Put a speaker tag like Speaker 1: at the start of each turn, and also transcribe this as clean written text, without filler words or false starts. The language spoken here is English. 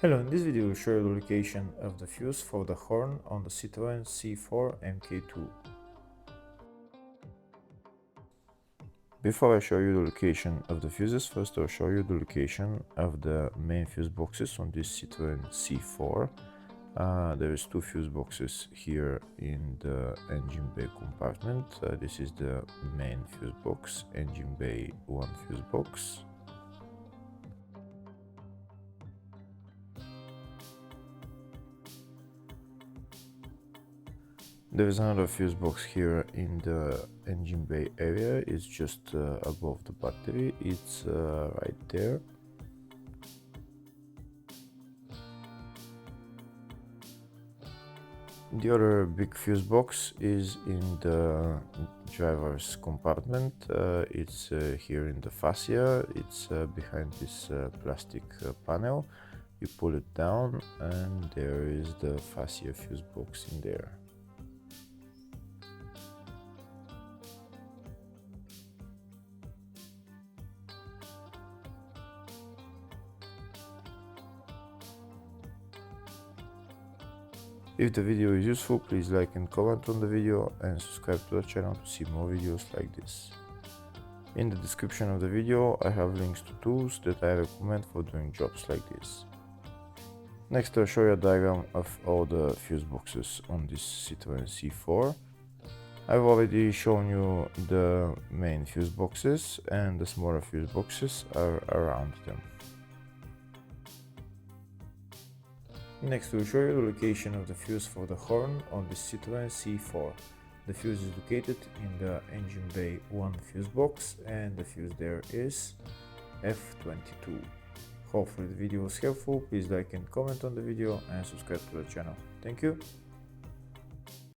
Speaker 1: Hello, in this video we'll show you the location of the fuse for the horn on the Citroen C4 MK2. Before I show you the location of the fuses, first I'll show you the location of the main fuse boxes on this Citroen C4. There is two fuse boxes here in the engine bay compartment. This is the main fuse box, engine bay 1 fuse box. There is another fuse box here in the engine bay area. It's just above the battery. It's right there. The other big fuse box is in the driver's compartment. It's here in the fascia. It's behind this plastic panel. You pull it down and there is the fascia fuse box in there. If the video is useful, please like and comment on the video and subscribe to the channel to see more videos like this. In the description of the video I have links to tools that I recommend for doing jobs like this. Next I'll show you a diagram of all the fuse boxes on this Citroen C4. I've already shown you the main fuse boxes and the smaller fuse boxes are around them. Next we'll show you the location of the fuse for the horn on the Citroen C4. The fuse is located in the engine bay 1 fuse box and the fuse there is F22. Hopefully the video was helpful. Please like and comment on the video and subscribe to the channel. Thank you.